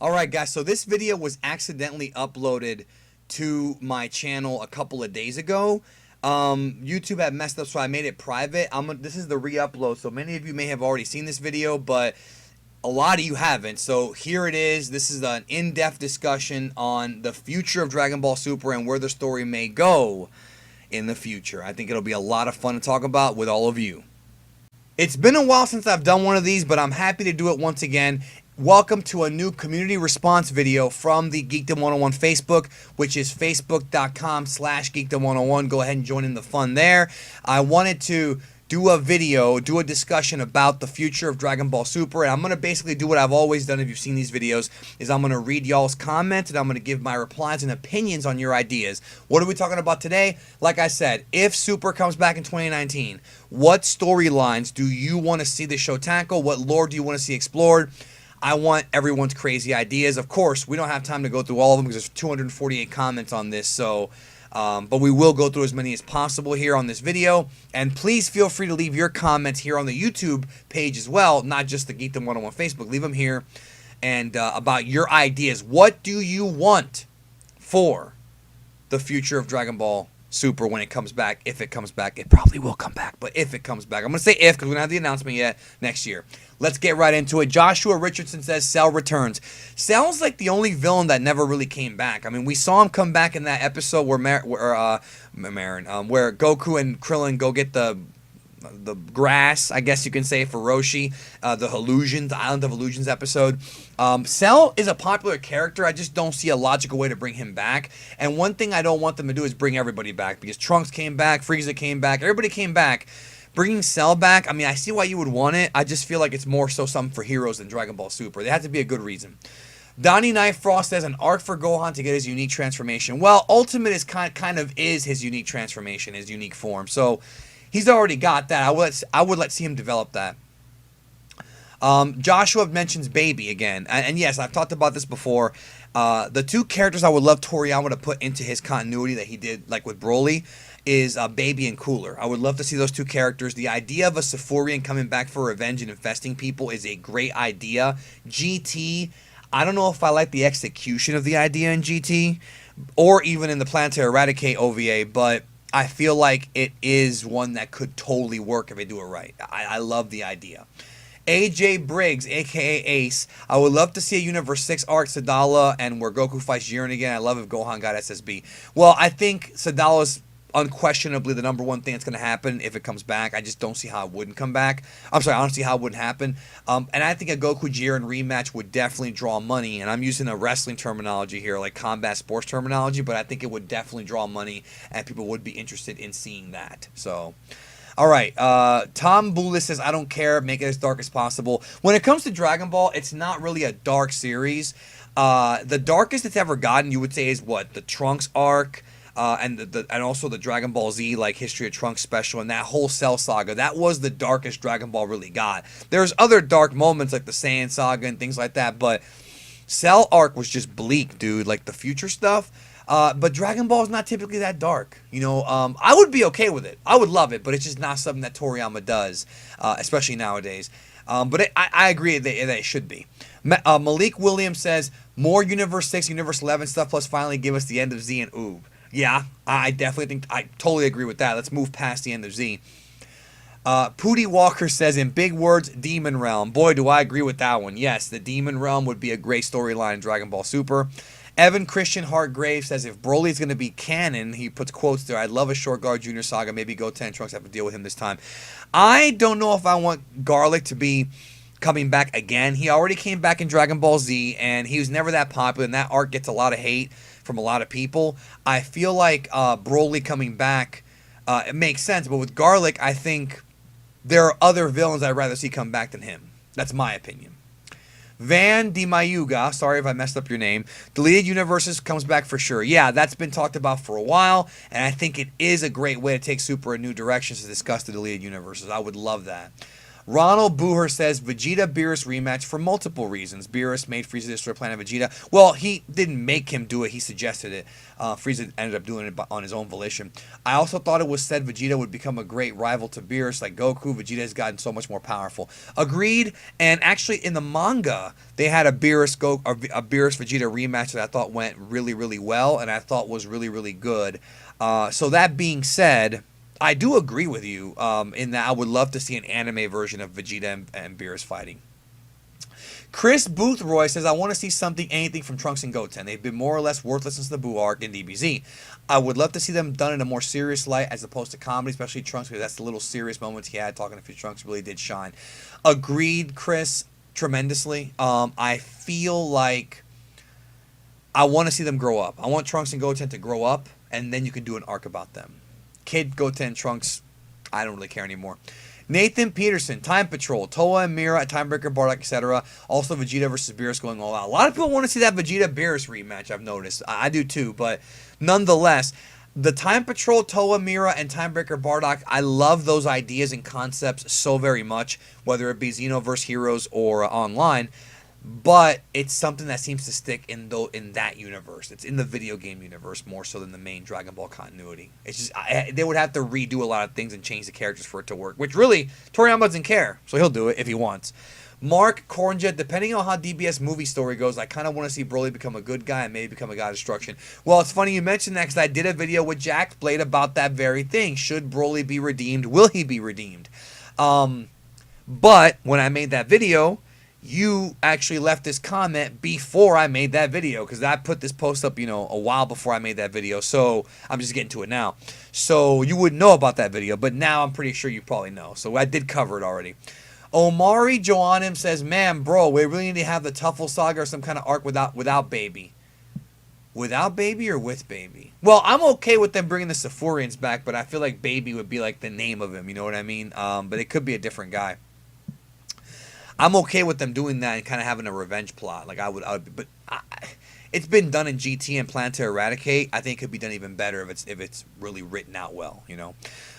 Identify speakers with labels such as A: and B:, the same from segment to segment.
A: Alright guys, so this video was accidentally uploaded to my channel a couple of days ago. YouTube had messed up, so I made it private. This is the re-upload, so many of you may have already seen this video, but a lot of you haven't. So here it is. This is an in-depth discussion on the future of Dragon Ball Super and where the story may go in the future. I think it'll be a lot of fun to talk about with all of you. It's been a while since I've done one of these, but I'm happy to do it once again. Welcome to a new community response video from the Geekdom 101 Facebook, which is facebook.com/Geekdom101. Go ahead and join in the fun there. I wanted to do a discussion about the future of Dragon Ball Super, and I'm going to basically do what I've always done if you've seen these videos, is I'm going to read y'all's comments, and I'm going to give my replies and opinions on your ideas. What are we talking about today? Like I said, if Super comes back in 2019, what storylines do you want to see the show tackle? What lore do you want to see explored? I want everyone's crazy ideas. Of course, we don't have time to go through all of them because there's 248 comments on this, so but we will go through as many as possible here on this video. And please feel free to leave your comments here on the YouTube page as well, not just the Geekdom 101 Facebook. Leave them here and about your ideas. What do you want for the future of Dragon Ball Super when it comes back? If it comes back, it probably will come back, but if it comes back, I'm going to say if because we don't have the announcement yet, next year. Let's get right into it. Joshua Richardson says Cell returns. Cell's like the only villain that never really came back. I mean, we saw him come back in that episode where where Goku and Krillin go get the grass, I guess you can say, for Roshi, the Illusions, the Island of Illusions episode. Cell is a popular character. I just don't see a logical way to bring him back. And one thing I don't want them to do is bring everybody back, because Trunks came back, Frieza came back, everybody came back. Bringing Cell back, I mean, I see why you would want it. I just feel like it's more so something for heroes than Dragon Ball Super. There has to be a good reason. Donnie Knight Frost says an arc for Gohan to get his unique transformation. Well, Ultimate is kind of his unique transformation, his unique form. So he's already got that. I would let see him develop that. Joshua mentions Baby again, and yes, I've talked about this before. The two characters I would love Toriyama to put into his continuity that he did, like with Broly, is Baby and Cooler. I would love to see those two characters. The idea of a Safurian coming back for revenge and infesting people is a great idea. GT, I don't know if I like the execution of the idea in GT, or even in the Plan to Eradicate OVA, but I feel like it is one that could totally work if they do it right. I love the idea. AJ Briggs, aka Ace, I would love to see a Universe 6 arc, Sadala, and where Goku fights Jiren again. I love if Gohan got SSB. Well, I think Sadala's unquestionably the number one thing that's going to happen if it comes back. I just don't see how it wouldn't come back. I'm sorry, I don't see how it wouldn't happen. And I think a Goku Jiren rematch would definitely draw money. And I'm using a wrestling terminology here, like combat sports terminology, but I think it would definitely draw money and people would be interested in seeing that. So, all right. Tom Boulis says, I don't care. Make it as dark as possible. When it comes to Dragon Ball, it's not really a dark series. The darkest it's ever gotten, you would say, is what? The Trunks arc. And also the Dragon Ball Z, like History of Trunks special, and that whole Cell saga. That was the darkest Dragon Ball really got. There's other dark moments like the Saiyan saga and things like that, but Cell arc was just bleak, dude. Like the future stuff. But Dragon Ball is not typically that dark. You know, I would be okay with it. I would love it, but it's just not something that Toriyama does, especially nowadays. But I agree that it should be. Malik Williams says, more Universe 6, Universe 11 stuff, plus finally give us the end of Z and Oob. Yeah, I definitely think, I totally agree with that. Let's move past the end of Z. Pootie Walker says, in big words, Demon Realm. Boy, do I agree with that one. Yes, the Demon Realm would be a great storyline in Dragon Ball Super. Evan Christian Hartgrave says, if Broly's going to be canon, he puts quotes there, I'd love a Short Guard Junior saga. Maybe Goten and Trunks have to deal with him this time. I don't know if I want Garlic to be coming back again. He already came back in Dragon Ball Z, and he was never that popular, and that arc gets a lot of hate from a lot of people. I feel like Broly coming back, it makes sense, but with Garlic, I think there are other villains I'd rather see come back than him. That's my opinion. Van Di Mayuga, sorry if I messed up your name, Deleted Universes comes back for sure. Yeah, that's been talked about for a while, and I think it is a great way to take Super in new directions to discuss the Deleted Universes. I would love that. Ronald Booher says Vegeta Beerus rematch for multiple reasons. Beerus made Frieza destroy Planet Vegeta. Well, he didn't make him do it. He suggested it. Frieza ended up doing it on his own volition. I also thought it was said Vegeta would become a great rival to Beerus like Goku. Vegeta has gotten so much more powerful. Agreed. And actually, in the manga, they had a Beerus Vegeta rematch that I thought went really, really well, and I thought was really, really good. So that being said, I do agree with you in that I would love to see an anime version of Vegeta and Beerus fighting. Chris Boothroy says, I want to see anything from Trunks and Goten. They've been more or less worthless since the Buu arc in DBZ. I would love to see them done in a more serious light as opposed to comedy, especially Trunks, because that's the little serious moments he had talking to Trunks really did shine. Agreed, Chris, tremendously. I feel like I want to see them grow up. I want Trunks and Goten to grow up, and then you can do an arc about them. Kid, Goten, Trunks, I don't really care anymore. Nathan Peterson, Time Patrol, Toa and Mira, Timebreaker, Bardock, etc. Also Vegeta versus Beerus going all out. A lot of people want to see that Vegeta-Beerus rematch, I've noticed. I do too, but nonetheless, the Time Patrol, Toa, Mira, and Timebreaker, Bardock, I love those ideas and concepts so very much, whether it be Xenoverse Heroes or online. But it's something that seems to stick in that universe. It's in the video game universe more so than the main Dragon Ball continuity. It's just they would have to redo a lot of things and change the characters for it to work. Which really, Toriyama doesn't care, so he'll do it if he wants. Mark Cornjet, depending on how DBS movie story goes, I kind of want to see Broly become a good guy and maybe become a god of destruction. Well, it's funny you mentioned that because I did a video with Jack Blade about that very thing. Should Broly be redeemed? Will he be redeemed? But when I made that video, you actually left this comment before I made that video, because I put this post up, a while before I made that video. So I'm just getting to it now. So you wouldn't know about that video, but now I'm pretty sure you probably know. So I did cover it already. Omari Joanim says, man, bro, we really need to have the Tuffle Saga or some kind of arc without Baby. Without Baby or with Baby? Well, I'm okay with them bringing the Sephorians back, but I feel like Baby would be like the name of him, you know what I mean? But it could be a different guy. I'm okay with them doing that and kind of having a revenge plot. Like I would but it's been done in GT and Plan to Eradicate. I think it could be done even better if it's really written out well,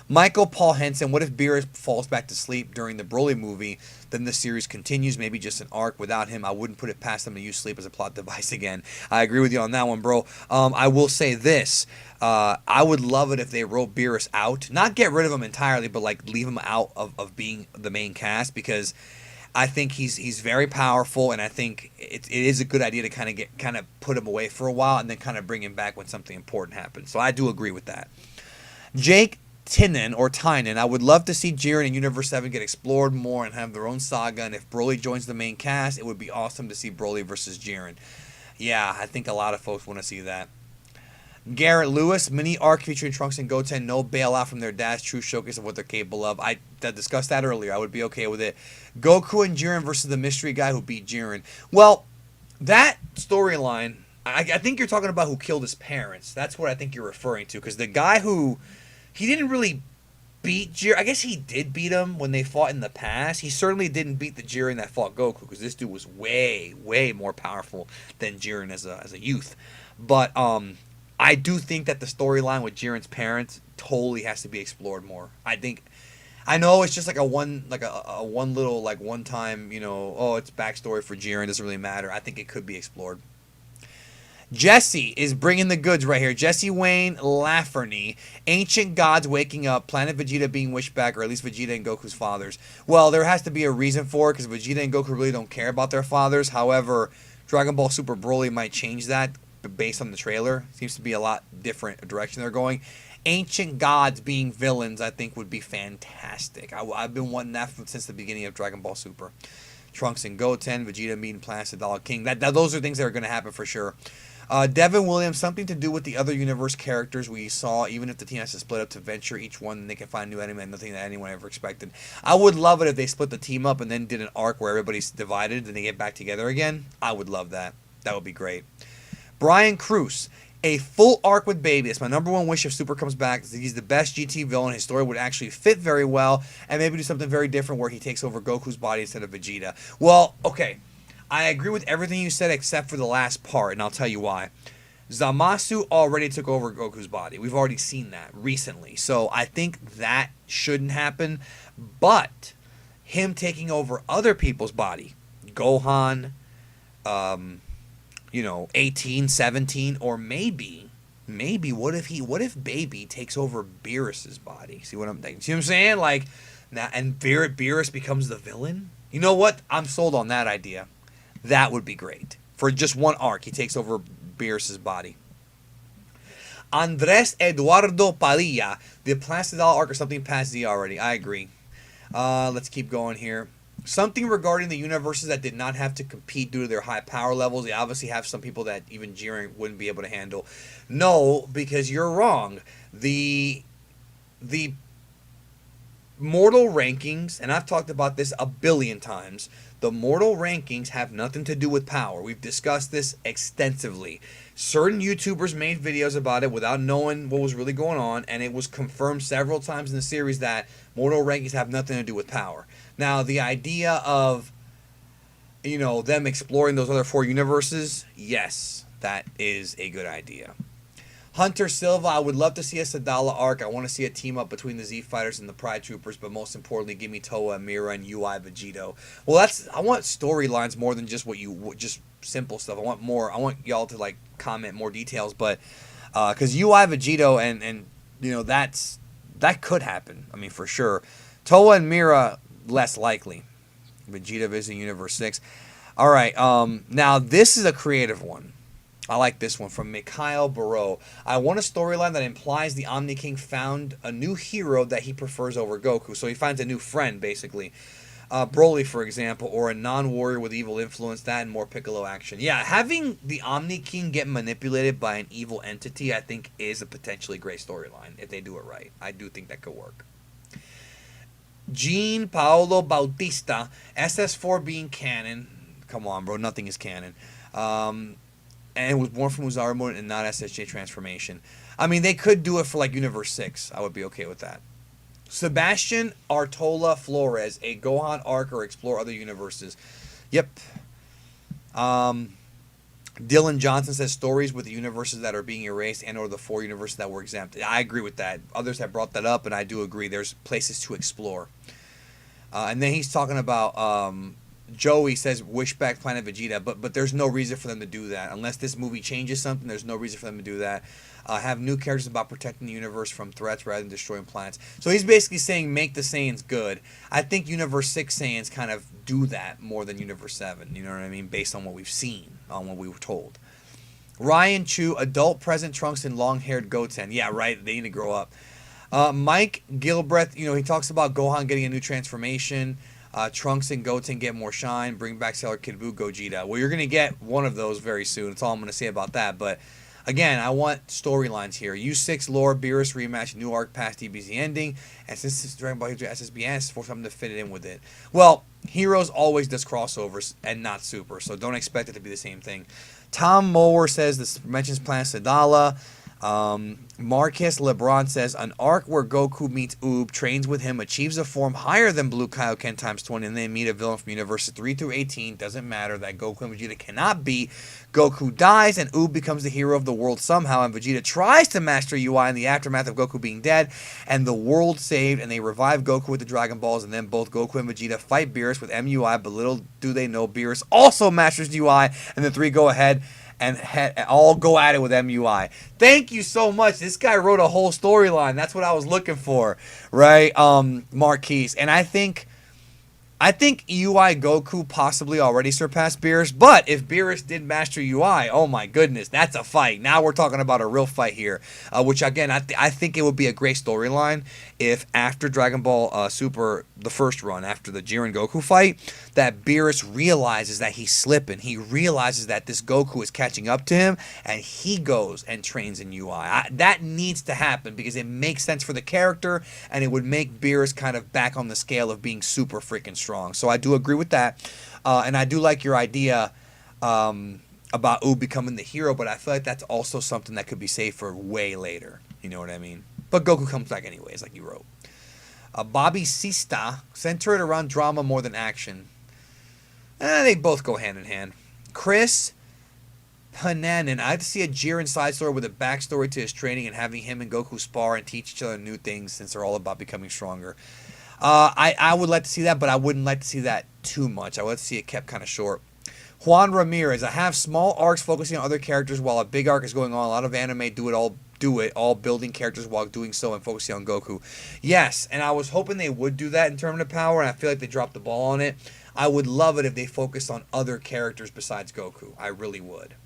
A: Michael Paul Henson, what if Beerus falls back to sleep during the Broly movie? Then the series continues, maybe just an arc without him. I wouldn't put it past them to use sleep as a plot device again. I agree with you on that one, bro. I will say this. I would love it if they wrote Beerus out. Not get rid of him entirely, but like leave him out of being the main cast, because I think he's very powerful, and I think it is a good idea to kind of put him away for a while and then kind of bring him back when something important happens. So I do agree with that. Jake Tynan, I would love to see Jiren and Universe 7 get explored more and have their own saga, and if Broly joins the main cast, it would be awesome to see Broly versus Jiren. Yeah, I think a lot of folks want to see that. Garrett Lewis, mini arc featuring Trunks and Goten, no bailout from their dads, true showcase of what they're capable of. I discussed that earlier. I would be okay with it. Goku and Jiren versus the mystery guy who beat Jiren. Well, that storyline, I think you're talking about who killed his parents. That's what I think you're referring to, because the guy he didn't really beat Jiren. I guess he did beat him when they fought in the past. He certainly didn't beat the Jiren that fought Goku, because this dude was way, way more powerful than Jiren as a youth. But I do think that the storyline with Jiren's parents totally has to be explored more. I know it's just like a one little one time, it's backstory for Jiren, doesn't really matter. I think it could be explored. Jesse is bringing the goods right here. Jesse Wayne Lafferty, ancient gods waking up, Planet Vegeta being wished back, or at least Vegeta and Goku's fathers. Well, there has to be a reason for it, because Vegeta and Goku really don't care about their fathers. However, Dragon Ball Super Broly might change that based on the trailer. Seems to be a lot different direction they're going. Ancient gods being villains, I think, would be fantastic. I've been wanting that since the beginning of Dragon Ball Super. Trunks and Goten, Vegeta meeting Planet Dollar King. Those are things that are going to happen for sure. Devin Williams, something to do with the other universe characters we saw, even if the team has to split up to venture each one, and they can find new enemy and nothing that anyone ever expected. I would love it if they split the team up and then did an arc where everybody's divided and they get back together again. I would love that. That would be great. Brian Cruz, a full arc with Baby. It's my number one wish if Super comes back. He's the best GT villain. His story would actually fit very well, and maybe do something very different where he takes over Goku's body instead of Vegeta. Well, okay. I agree with everything you said except for the last part, and I'll tell you why. Zamasu already took over Goku's body. We've already seen that recently. So I think that shouldn't happen. But him taking over other people's body. Gohan, 18, 17, or maybe what if Baby takes over Beerus's body? See what I'm thinking? See what I'm saying? Like now, and Beerus becomes the villain. You know what? I'm sold on that idea. That would be great. For just one arc, he takes over Beerus's body. Andres Eduardo Padilla, the Plastidal arc or something past Z already. I agree. Let's keep going here. Something regarding the universes that did not have to compete due to their high power levels. They obviously have some people that even Jiren wouldn't be able to handle. No, because you're wrong. The mortal rankings, and I've talked about this a billion times, the mortal rankings have nothing to do with power. We've discussed this extensively. Certain YouTubers made videos about it without knowing what was really going on, and it was confirmed several times in the series that mortal rankings have nothing to do with power. Now, the idea of, them exploring those other 4 universes, yes, that is a good idea. Hunter Silva, I would love to see a Sadala arc. I want to see a team up between the Z Fighters and the Pride Troopers, but most importantly, give me Toa, Mira, and UI Vegito. Well, I want storylines more than just just simple stuff. I want more. I want y'all to comment more details, but because UI Vegito and that could happen. I mean, for sure. Toa and Mira, less likely. Vegeta visiting Universe 6. All right. Now this is a creative one. I like this one from Mikhail Barreau. I want a storyline that implies the Omni King found a new hero that he prefers over Goku. So he finds a new friend, basically. Broly, for example, or a non-warrior with evil influence, that and more Piccolo action. Yeah, having the Omni King get manipulated by an evil entity, I think, is a potentially great storyline if they do it right. I do think that could work. Jean Paolo Bautista, SS4 being canon. Come on, bro, nothing is canon. And it was born from Uzaramon and not SSJ transformation. I mean, they could do it for Universe 6. I would be okay with that. Sebastian Artola Flores, a Gohan arc or explore other universes. Yep. Dylan Johnson says stories with the universes that are being erased and or the 4 universes that were exempt. I agree with that. Others have brought that up, and I do agree. There's places to explore. And then he's talking about... Joey says wish back Planet Vegeta, but there's no reason for them to do that. Unless this movie changes something, there's no reason for them to do that. Have new characters about protecting the universe from threats rather than destroying planets. So he's basically saying make the Saiyans good. I think Universe 6 Saiyans kind of do that more than Universe 7, you know what I mean? Based on what we've seen, on what we were told. Ryan Chu, adult present Trunks and long-haired Goten. Yeah, right, they need to grow up. Mike Gilbreth, he talks about Gohan getting a new transformation. Trunks and Goten get more shine. Bring back Sailor Kid Buu, Gogeta. Well, you're going to get one of those very soon. That's all I'm going to say about that. But, again, I want storylines here. U6 lore, Beerus rematch, new arc past DBZ ending. And since it's Dragon Ball History SSBS, for something to fit it in with it. Well, Heroes always does crossovers and not Super. So don't expect it to be the same thing. Tom Mower says this mentions Planet Sadala. Marcus LeBron says an arc where Goku meets Oob, trains with him, achieves a form higher than Blue Kaioken times 20, and they meet a villain from Universes 3 through 18. Doesn't matter that Goku and Vegeta cannot beat. Goku dies, and Oob becomes the hero of the world somehow, and Vegeta tries to master UI in the aftermath of Goku being dead, and the world saved, and they revive Goku with the Dragon Balls, and then both Goku and Vegeta fight Beerus with MUI, but little do they know Beerus also masters UI, and the 3 go ahead and all go at it with MUI. Thank you so much. This guy wrote a whole storyline. That's what I was looking for, right? Marquise. And I think UI Goku possibly already surpassed Beerus, but if Beerus did master UI, oh my goodness, that's a fight. Now we're talking about a real fight here, which again, I think it would be a great storyline if after Dragon Ball Super, the first run, after the Jiren Goku fight, that Beerus realizes that he's slipping. He realizes that this Goku is catching up to him, and he goes and trains in UI. That needs to happen because it makes sense for the character, and it would make Beerus kind of back on the scale of being super freaking strong. So I do agree with that, and I do like your idea about Oob becoming the hero, but I feel like that's also something that could be saved for way later. You know what I mean? But Goku comes back anyways, like you wrote. Bobby Sista, center it around drama more than action. They both go hand in hand. Chris Pananin, I'd like to see a Jiren side story with a backstory to his training and having him and Goku spar and teach each other new things since they're all about becoming stronger. I would like to see that, but I wouldn't like to see that too much. I would like to see it kept kind of short. Juan Ramirez, I have small arcs focusing on other characters while a big arc is going on. A lot of anime do it all building characters while doing so and focusing on Goku. Yes, and I was hoping they would do that in Tournament of Power, and I feel like they dropped the ball on it. I would love it if they focused on other characters besides Goku. I really would.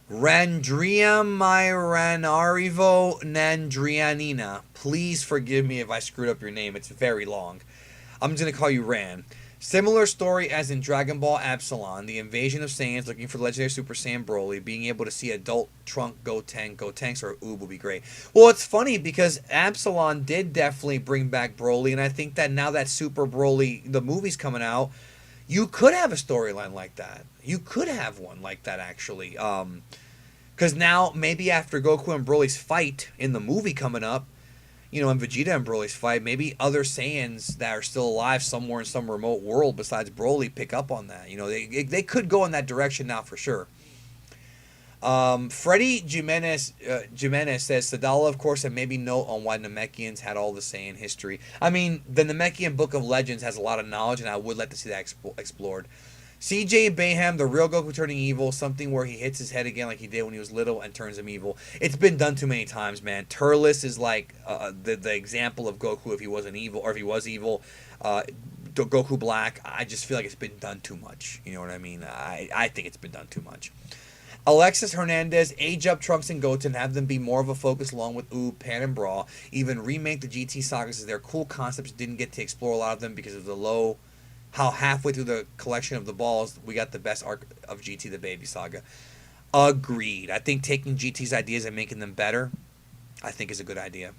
A: Randria Myranarivo Nandrianina. Please forgive me if I screwed up your name. It's very long. I'm just going to call you Ran. Similar story as in Dragon Ball Absalon, the invasion of Saiyans looking for legendary Super Saiyan Broly, being able to see adult Trunk Gotenks or Oob would be great. Well, it's funny because Absalon did definitely bring back Broly, and I think that now that Super Broly, the movie's coming out, you could have a storyline like that. You could have one like that, actually. Because now, maybe after Goku and Broly's fight in the movie coming up, and Vegeta and Broly's fight, maybe other Saiyans that are still alive somewhere in some remote world besides Broly pick up on that. They could go in that direction now for sure. Freddie Jimenez says Sadala, of course, and maybe note on why Namekians had all the Saiyan history. I mean, the Namekian Book of Legends has a lot of knowledge, and I would like to see that explored. CJ Bayham, the real Goku turning evil, something where he hits his head again like he did when he was little and turns him evil. It's been done too many times, man. Turles is like the example of Goku if he wasn't evil, or if he was evil. Goku Black, I just feel like it's been done too much. You know what I mean? I think it's been done too much. Alexis Hernandez, age up Trunks and Goten, have them be more of a focus along with Oob, Pan, and Brawl. Even remake the GT sagas as their cool concepts. Didn't get to explore a lot of them because of the low... How halfway through the collection of the balls, we got the best arc of GT, the Baby Saga. Agreed. I think taking GT's ideas and making them better, I think is a good idea.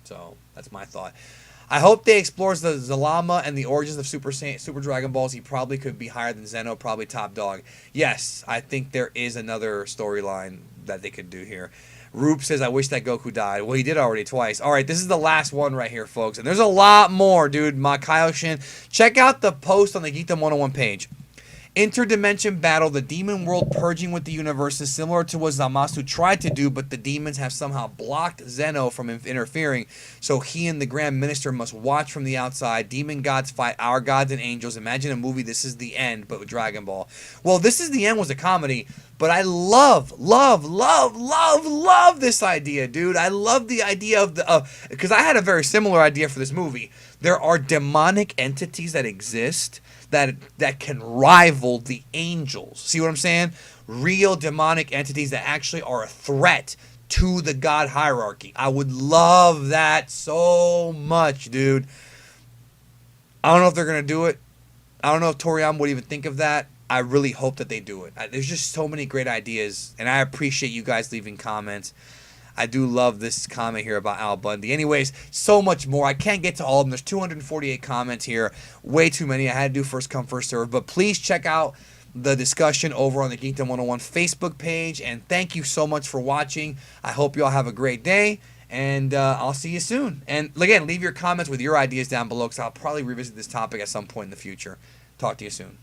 A: So, that's my thought. I hope they explores the Zalama and the origins of Super Dragon Balls. He probably could be higher than Zeno, probably top dog. Yes, I think there is another storyline that they could do here. Roop says, I wish that Goku died. Well, he did already twice. All right, this is the last one right here, folks. And there's a lot more, dude. Makaioshin. Check out the post on the Geekdom 101 page. Interdimension battle, the demon world purging with the universes, similar to what Zamasu tried to do, but the demons have somehow blocked Zeno from interfering, so he and the Grand Minister must watch from the outside. Demon gods fight our gods and angels. Imagine a movie, This Is the End, but with Dragon Ball. Well, This Is the End was a comedy, but I love this idea, dude. I love the idea of because I had a very similar idea for this movie. There are demonic entities that exist that can rival the angels. See what I'm saying? Real demonic entities that actually are a threat to the god hierarchy. I would love that so much, dude. I don't know if they're going to do it. I don't know if Toriyama would even think of that. I really hope that they do it. There's just so many great ideas, and I appreciate you guys leaving comments. I do love this comment here about Al Bundy. Anyways, so much more. I can't get to all of them. There's 248 comments here. Way too many. I had to do first come, first serve. But please check out the discussion over on the Geekdom 101 Facebook page. And thank you so much for watching. I hope you all have a great day. And I'll see you soon. And again, leave your comments with your ideas down below because I'll probably revisit this topic at some point in the future. Talk to you soon.